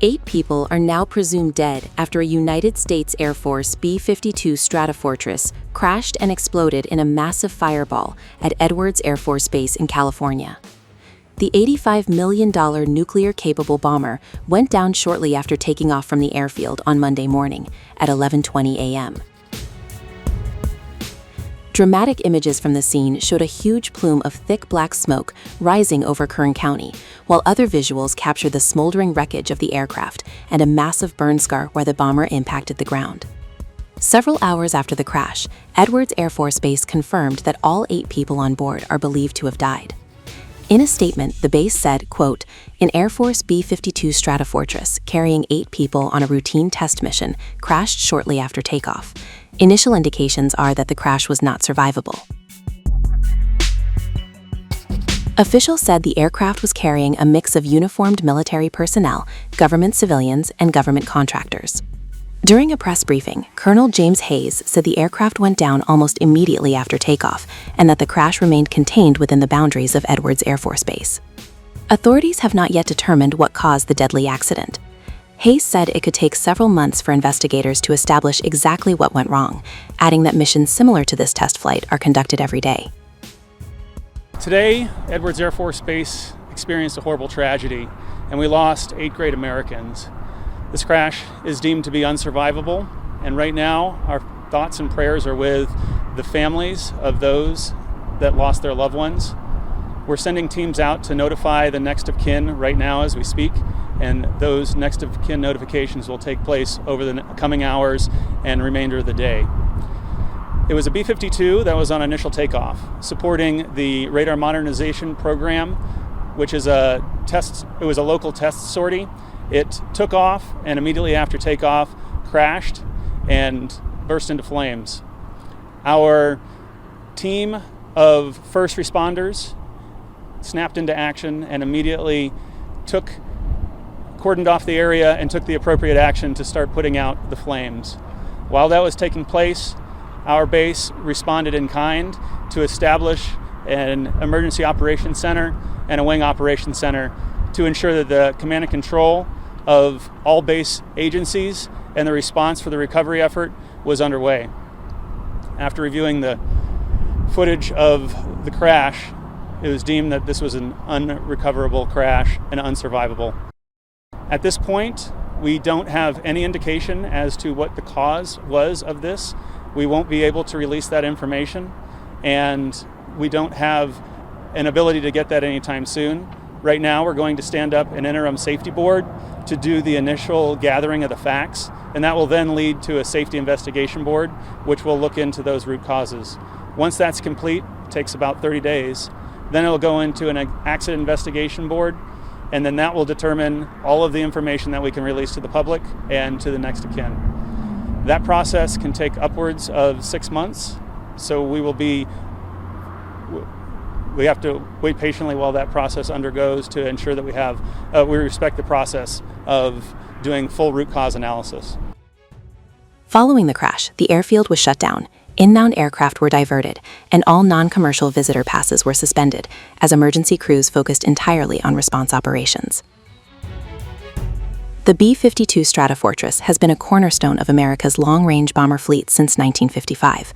8 people are now presumed dead after a United States Air Force B-52 Stratofortress crashed and exploded in a massive fireball at Edwards Air Force Base in California. The $85 million nuclear-capable bomber went down shortly after taking off from the airfield on Monday morning at 11:20 a.m. Dramatic images from the scene showed a huge plume of thick black smoke rising over Kern County, while other visuals captured the smoldering wreckage of the aircraft and a massive burn scar where the bomber impacted the ground. Several hours after the crash, Edwards Air Force Base confirmed that all 8 people on board are believed to have died. In a statement, the base said, quote, "An Air Force B-52 Stratofortress carrying 8 people on a routine test mission crashed shortly after takeoff. Initial indications are that the crash was not survivable." Officials said the aircraft was carrying a mix of uniformed military personnel, government civilians, and government contractors. During a press briefing, Colonel James Hayes said the aircraft went down almost immediately after takeoff and that the crash remained contained within the boundaries of Edwards Air Force Base. Authorities have not yet determined what caused the deadly accident. Hayes said it could take several months for investigators to establish exactly what went wrong, adding that missions similar to this test flight are conducted every day. Today, Edwards Air Force Base experienced a horrible tragedy, and we lost 8 great Americans. This crash is deemed to be unsurvivable, and right now our thoughts and prayers are with the families of those that lost their loved ones. We're sending teams out to notify the next of kin right now as we speak, and those next of kin notifications will take place over the coming hours and remainder of the day. It was a B-52 that was on initial takeoff, supporting the radar modernization program, which is it was a local test sortie. It took off and immediately after takeoff crashed and burst into flames. Our team of first responders snapped into action and immediately cordoned off the area and took the appropriate action to start putting out the flames. While that was taking place, our base responded in kind to establish an emergency operations center and a wing operations center to ensure that the command and control of all base agencies and the response for the recovery effort was underway. After reviewing the footage of the crash, it was deemed that this was an unrecoverable crash and unsurvivable. At this point, we don't have any indication as to what the cause was of this. We won't be able to release that information, and we don't have an ability to get that anytime soon. Right now, we're going to stand up an interim safety board to do the initial gathering of the facts, and that will then lead to a safety investigation board, which will look into those root causes. Once that's complete, it takes about 30 days. Then it'll go into an accident investigation board, and then that will determine all of the information that we can release to the public and to the next of kin. That process can take upwards of 6 months, so we have to wait patiently while that process undergoes to ensure that we respect the process of doing full root cause analysis. Following the crash, the airfield was shut down, inbound aircraft were diverted, and all non-commercial visitor passes were suspended as emergency crews focused entirely on response operations. The B-52 Stratofortress has been a cornerstone of America's long-range bomber fleet since 1955.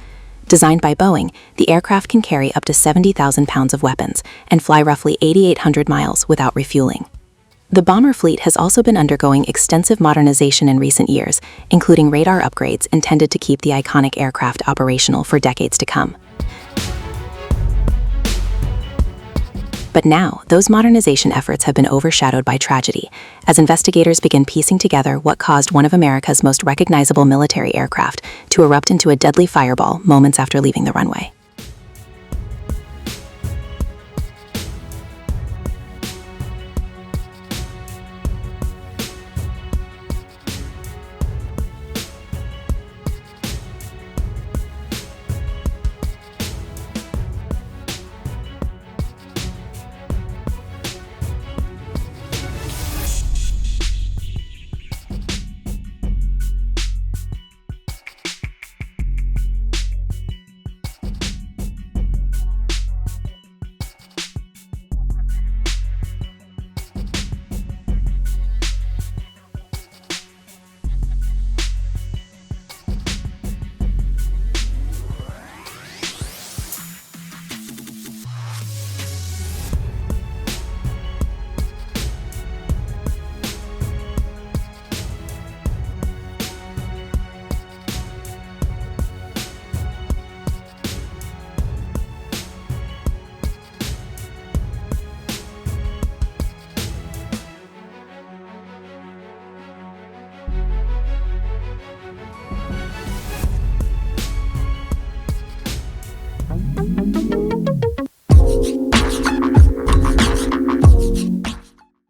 Designed by Boeing, the aircraft can carry up to 70,000 pounds of weapons and fly roughly 8,800 miles without refueling. The bomber fleet has also been undergoing extensive modernization in recent years, including radar upgrades intended to keep the iconic aircraft operational for decades to come. But now, those modernization efforts have been overshadowed by tragedy, as investigators begin piecing together what caused one of America's most recognizable military aircraft to erupt into a deadly fireball moments after leaving the runway.